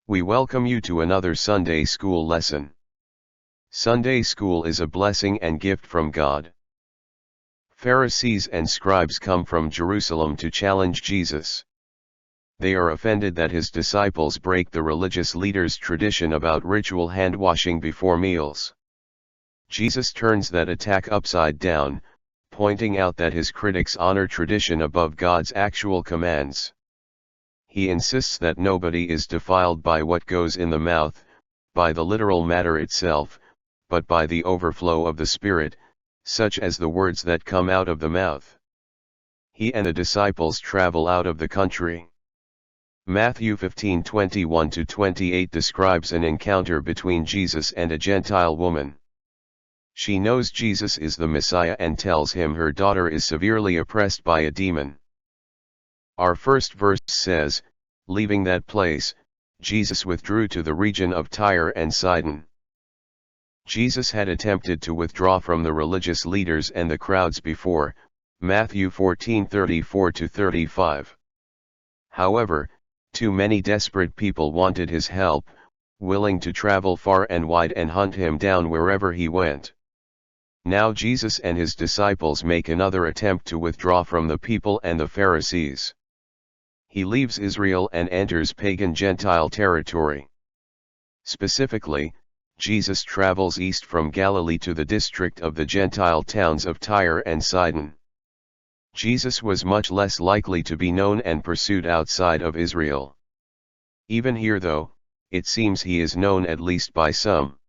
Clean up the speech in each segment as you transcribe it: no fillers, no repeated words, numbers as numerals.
We welcome you to another Sunday School lesson. Sunday School is a blessing and gift from God. Pharisees and scribes come from Jerusalem to challenge Jesus. They are offended that his disciples break the religious leaders' tradition about ritual hand-washing before meals. Jesus turns that attack upside down, pointing out that his critics honor tradition above God's actual commands. He insists that nobody is defiled by what goes in the mouth, by the literal matter itself, but by the overflow of the Spirit, such as the words that come out of the mouth. He and the disciples travel out of the country. Matthew 15:21-28 describes an encounter between Jesus and a Gentile woman. She knows Jesus is the Messiah and tells him her daughter is severely oppressed by a demon. Our first verse says, "Leaving that place, Jesus withdrew to the region of Tyre and Sidon." Jesus had attempted to withdraw from the religious leaders and the crowds before, Matthew 14:34-35. However, too many desperate people wanted his help, willing to travel far and wide and hunt him down wherever he went. Now Jesus and his disciples make another attempt to withdraw from the people and the Pharisees. He leaves Israel and enters pagan Gentile territory. Specifically, Jesus travels east from Galilee to the district of the Gentile towns of Tyre and Sidon. Jesus was much less likely to be known and pursued outside of Israel. Even here though, it seems he is known at least by some.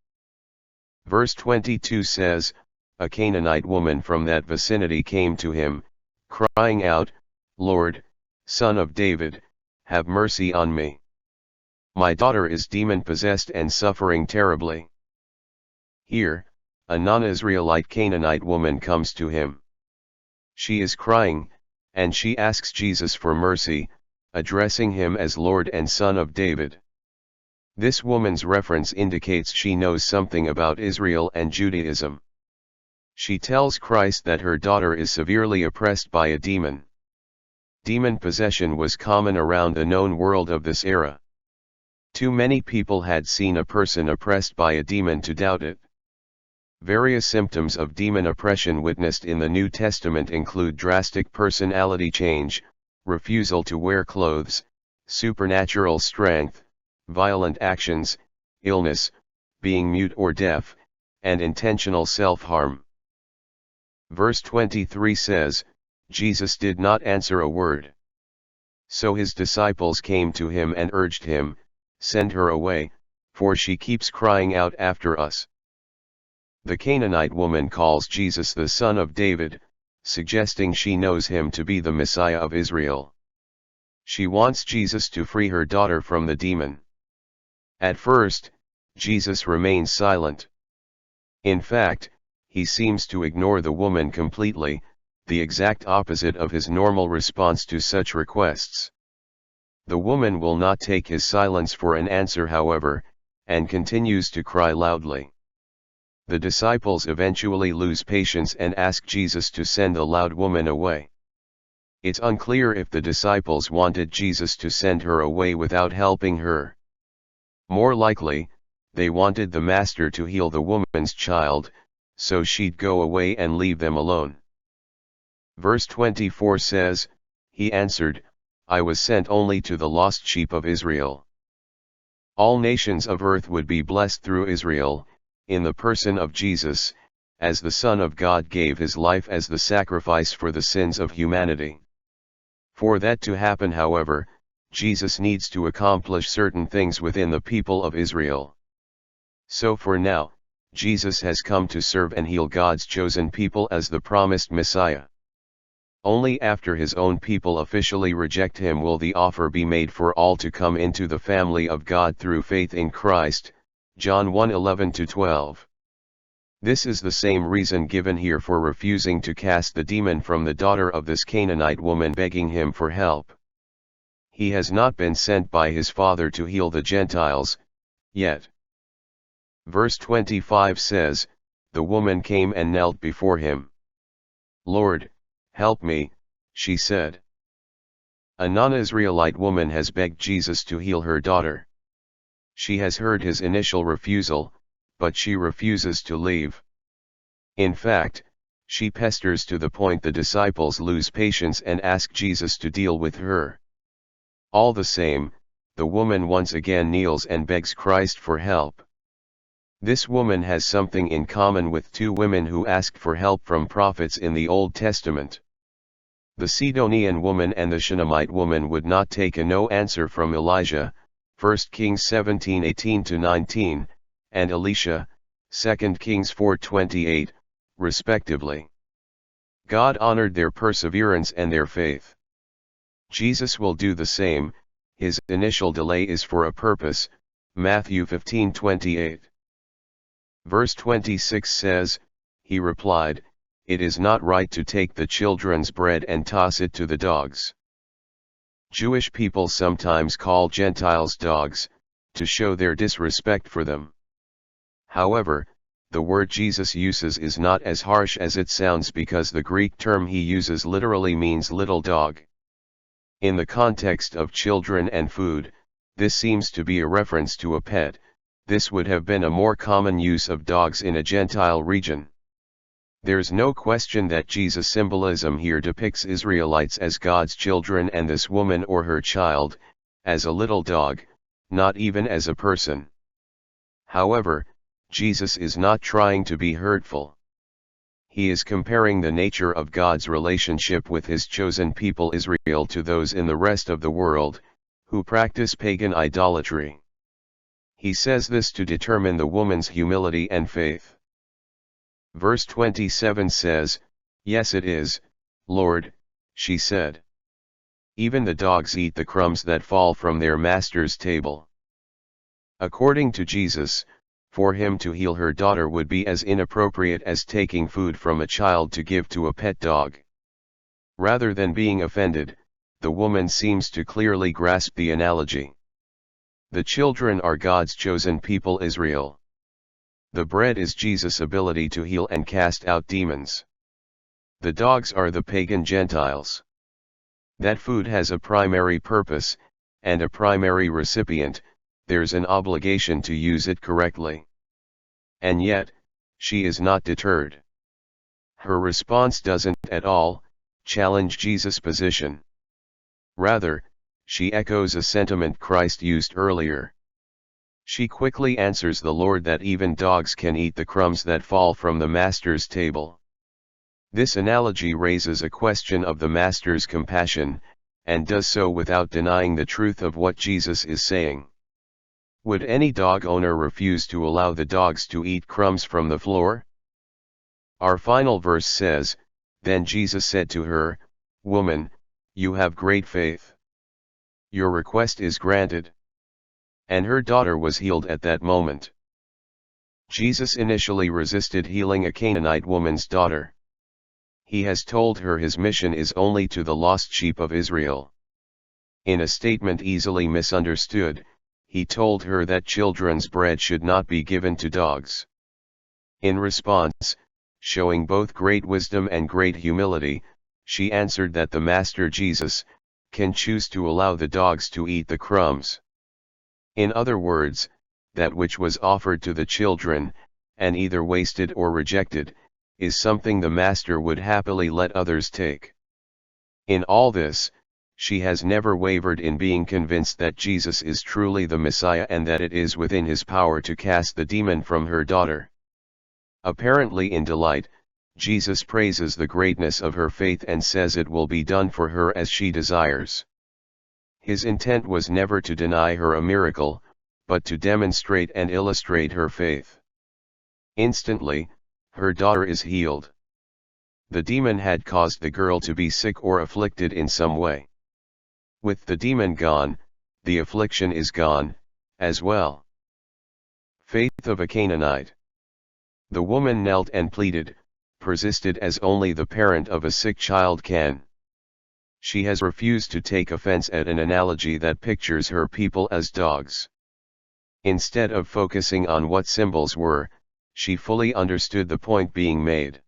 Verse 22 says, "A Canaanite woman from that vicinity came to him, crying out, 'Lord, Son of David, have mercy on me. My daughter is demon-possessed and suffering terribly.'" Here, a non-Israelite Canaanite woman comes to him. She is crying, and she asks Jesus for mercy, addressing him as Lord and Son of David. This woman's reference indicates she knows something about Israel and Judaism. She tells Christ that her daughter is severely oppressed by a demon. Demon possession was common around the known world of this era. Too many people had seen a person oppressed by a demon to doubt it. Various symptoms of demon oppression witnessed in the New Testament include drastic personality change, refusal to wear clothes, supernatural strength, violent actions, illness, being mute or deaf, and intentional self-harm. Verse 23 says, Jesus did not answer a word. So his disciples came to him and urged him, "Send her away, for she keeps crying out after us." The Canaanite woman calls Jesus the Son of David, suggesting she knows him to be the Messiah of Israel. She wants Jesus to free her daughter from the demon. At first, Jesus remains silent. In fact, he seems to ignore the woman completely, the exact opposite of his normal response to such requests. The woman will not take his silence for an answer, however, and continues to cry loudly. The disciples eventually lose patience and ask Jesus to send the loud woman away. It's unclear if the disciples wanted Jesus to send her away without helping her. More likely, they wanted the master to heal the woman's child, so she'd go away and leave them alone. Verse 24 says, "He answered, I was sent only to the lost sheep of Israel." All nations of earth would be blessed through Israel, in the person of Jesus, as the Son of God gave his life as the sacrifice for the sins of humanity. For that to happen, however, Jesus needs to accomplish certain things within the people of Israel. So for now, Jesus has come to serve and heal God's chosen people as the promised Messiah. Only after his own people officially reject him will the offer be made for all to come into the family of God through faith in Christ, John 1:11-12. This is the same reason given here for refusing to cast the demon from the daughter of this Canaanite woman, begging him for help. He has not been sent by his Father to heal the Gentiles, yet. Verse 25 says, "The woman came and knelt before him. 'Lord, help me,' she said." A non-Israelite woman has begged Jesus to heal her daughter. She has heard his initial refusal, but she refuses to leave. In fact, she pesters to the point the disciples lose patience and ask Jesus to deal with her. All the same, the woman once again kneels and begs Christ for help. This woman has something in common with two women who asked for help from prophets in the Old Testament. The Sidonian woman and the Shunammite woman would not take a no answer from Elijah, 1 Kings 17:18-19, and Elisha, 2 Kings 4:28, respectively. God honored their perseverance and their faith. Jesus will do the same. His initial delay is for a purpose, Matthew 15:28. Verse 26 says, "He replied, 'It is not right to take the children's bread and toss it to the dogs.'" Jewish people sometimes call Gentiles dogs, to show their disrespect for them. However, the word Jesus uses is not as harsh as it sounds because the Greek term he uses literally means little dog. In the context of children and food, this seems to be a reference to a pet. This would have been a more common use of dogs in a Gentile region. There's no question that Jesus' symbolism here depicts Israelites as God's children and this woman or her child, as a little dog, not even as a person. However, Jesus is not trying to be hurtful. He is comparing the nature of God's relationship with his chosen people Israel to those in the rest of the world, who practice pagan idolatry. He says this to determine the woman's humility and faith. Verse 27 says, "Yes it is, Lord," she said. "Even the dogs eat the crumbs that fall from their master's table." According to Jesus, for him to heal her daughter would be as inappropriate as taking food from a child to give to a pet dog. Rather than being offended, the woman seems to clearly grasp the analogy. The children are God's chosen people Israel. The bread is Jesus' ability to heal and cast out demons. The dogs are the pagan Gentiles. That food has a primary purpose, and a primary recipient, there's an obligation to use it correctly. And yet, she is not deterred. Her response doesn't at all challenge Jesus' position. Rather, she echoes a sentiment Christ used earlier. She quickly answers the Lord that even dogs can eat the crumbs that fall from the Master's table. This analogy raises a question of the Master's compassion, and does so without denying the truth of what Jesus is saying. Would any dog owner refuse to allow the dogs to eat crumbs from the floor? Our final verse says, "Then Jesus said to her, 'Woman, you have great faith. Your request is granted.' And her daughter was healed at that moment." Jesus initially resisted healing a Canaanite woman's daughter. He has told her his mission is only to the lost sheep of Israel. In a statement easily misunderstood, he told her that children's bread should not be given to dogs. In response, showing both great wisdom and great humility, she answered that the Master Jesus can choose to allow the dogs to eat the crumbs. In other words, that which was offered to the children, and either wasted or rejected, is something the Master would happily let others take. In all this, she has never wavered in being convinced that Jesus is truly the Messiah and that it is within his power to cast the demon from her daughter. Apparently in delight, Jesus praises the greatness of her faith and says it will be done for her as she desires. His intent was never to deny her a miracle, but to demonstrate and illustrate her faith. Instantly, her daughter is healed. The demon had caused the girl to be sick or afflicted in some way. With the demon gone, the affliction is gone, as well. Faith of a Canaanite. The woman knelt and pleaded, persisted as only the parent of a sick child can. She has refused to take offense at an analogy that pictures her people as dogs. Instead of focusing on what symbols were, she fully understood the point being made.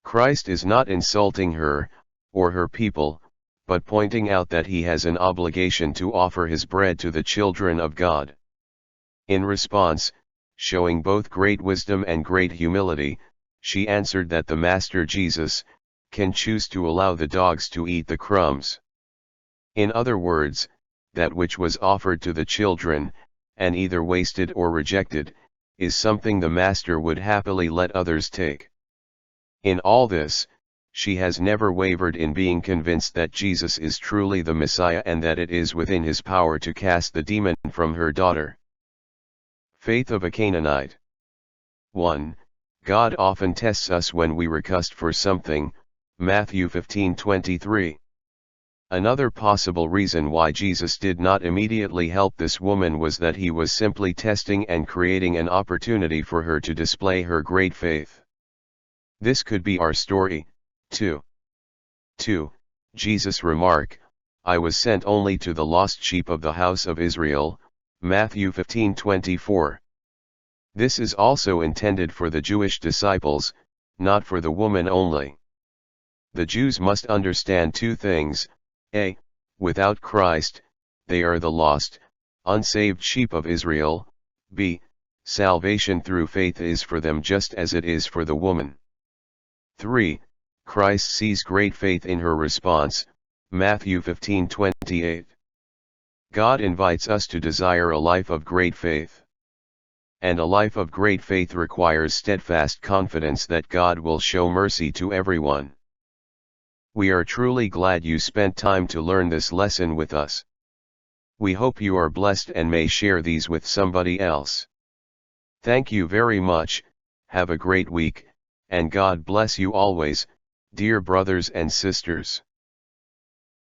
Christ is not insulting her, or her people, but pointing out that he has an obligation to offer his bread to the children of God. In response, showing both great wisdom and great humility, she answered that the Master Jesus can choose to allow the dogs to eat the crumbs. In other words, that which was offered to the children, and either wasted or rejected, is something the Master would happily let others take. In all this, she has never wavered in being convinced that Jesus is truly the Messiah and that it is within his power to cast the demon from her daughter. Faith of a Canaanite. 1. God often tests us when we request for something, Matthew 15:23. Another possible reason why Jesus did not immediately help this woman was that he was simply testing and creating an opportunity for her to display her great faith. This could be our story, too. 2. Jesus' remark, I was sent only to the lost sheep of the house of Israel, Matthew 15:24. This is also intended for the Jewish disciples, not for the woman only. The Jews must understand two things: A. Without Christ, they are the lost, unsaved sheep of Israel. B. Salvation through faith is for them just as it is for the woman. 3. Christ sees great faith in her response, Matthew 15:28. God invites us to desire a life of great faith. And a life of great faith requires steadfast confidence that God will show mercy to everyone. We are truly glad you spent time to learn this lesson with us. We hope you are blessed and may share these with somebody else. Thank you very much, have a great week, and God bless you always, dear brothers and sisters.